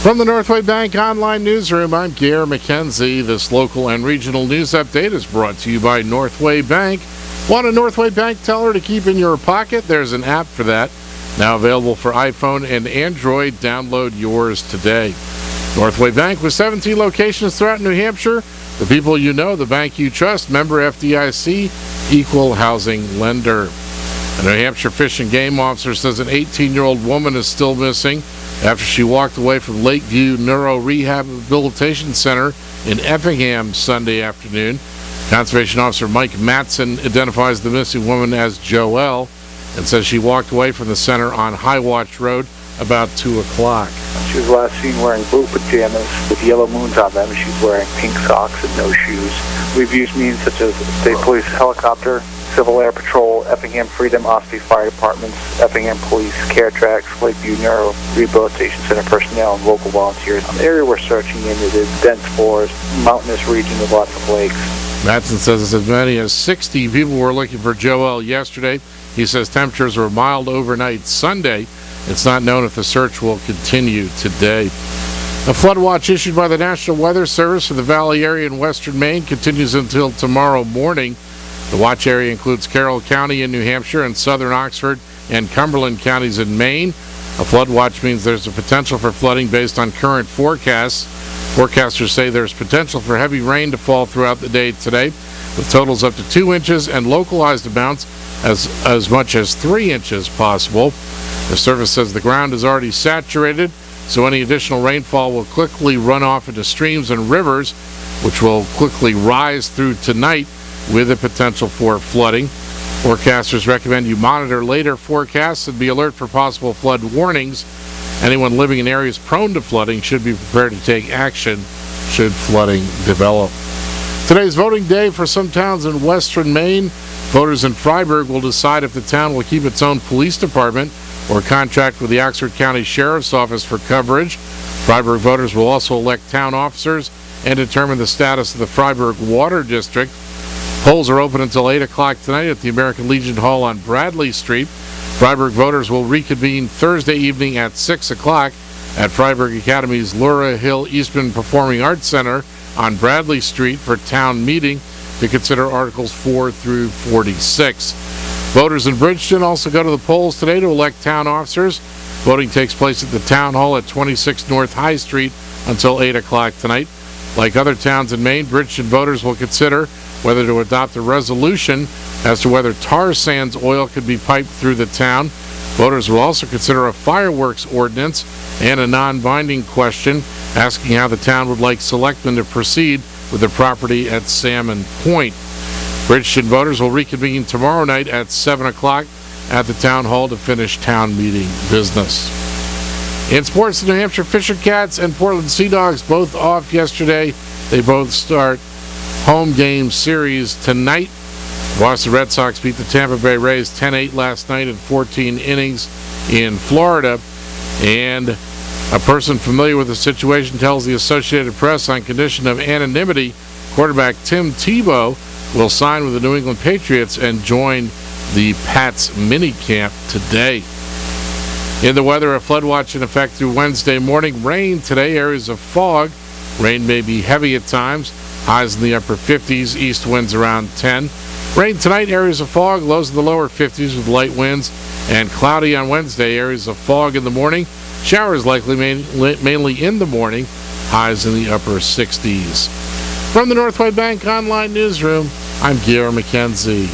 From the Northway Bank Online Newsroom, I'm Gare McKenzie. This local and regional news update is brought to you by Northway Bank. Want a Northway Bank teller to keep in your pocket? There's an app for that. Now available for iPhone and Android. Download yours today. Northway Bank with 17 locations throughout New Hampshire. The people you know, the bank you trust. Member FDIC, equal housing lender. A New Hampshire Fish and Game officer says an 18-year-old woman is still missing after she walked away from Lakeview Neuro Rehabilitation Center in Effingham Sunday afternoon. Conservation Officer Mike Matson identifies the missing woman as Joelle and says she walked away from the center on High Watch Road about 2 o'clock. She was last seen wearing blue pajamas with yellow moons on them. She's wearing pink socks and no shoes. We've used means such as State Police helicopter, Civil Air Patrol, Effingham Freedom, Ospey Fire Departments, Effingham Police, Care Tracks, Lakeview Neuro Rehabilitation Center personnel, and local volunteers. The area we're searching in is dense forest, mountainous region with lots of lakes. Matson says as many as 60 people were looking for Joelle yesterday. He says temperatures were mild overnight Sunday. It's not known if the search will continue today. A flood watch issued by the National Weather Service for the Valley area in western Maine continues until tomorrow morning. The watch area includes Carroll County in New Hampshire and southern Oxford and Cumberland counties in Maine. A flood watch means there's a potential for flooding based on current forecasts. Forecasters say there's potential for heavy rain to fall throughout the day today, with totals up to 2 inches and localized amounts as much as 3 inches possible. The service says the ground is already saturated, so any additional rainfall will quickly run off into streams and rivers, which will quickly rise through tonight with the potential for flooding. Forecasters recommend you monitor later forecasts and be alert for possible flood warnings. Anyone living in areas prone to flooding should be prepared to take action should flooding develop. Today's voting day for some towns in western Maine. Voters in Freiburg will decide if the town will keep its own police department or contract with the Oxford County Sheriff's Office for coverage. Freiburg voters will also elect town officers and determine the status of the Freiburg Water District. Polls are open until 8 o'clock tonight at the American Legion Hall on Bradley Street. Freiburg voters will reconvene Thursday evening at 6 o'clock at Freiburg Academy's Laura Hill Eastman Performing Arts Center on Bradley Street for town meeting to consider Articles 4 through 46. Voters in Bridgeton also go to the polls today to elect town officers. Voting takes place at the Town Hall at 26 North High Street until 8 o'clock tonight. Like other towns in Maine, Bridgeton voters will consider whether to adopt a resolution as to whether tar sands oil could be piped through the town. Voters will also consider a fireworks ordinance and a non-binding question asking how the town would like selectmen to proceed with the property at Salmon Point. Bridgeton voters will reconvene tomorrow night at 7 o'clock at the town hall to finish town meeting business. In sports, the New Hampshire Fisher Cats and Portland Sea Dogs both off yesterday. They both start home game series tonight. Boston Red Sox beat the Tampa Bay Rays 10-8 last night in 14 innings in Florida. And a person familiar with the situation tells the Associated Press on condition of anonymity, quarterback Tim Tebow will sign with the New England Patriots and join the Pats minicamp today. In the weather, a flood watch in effect through Wednesday morning. Rain today, areas of fog. Rain may be heavy at times. Highs in the upper 50s, east winds around 10. Rain tonight, areas of fog, lows in the lower 50s with light winds. And cloudy on Wednesday, areas of fog in the morning. Showers likely mainly in the morning. Highs in the upper 60s. From the Northway Bank Online Newsroom, I'm Gare McKenzie.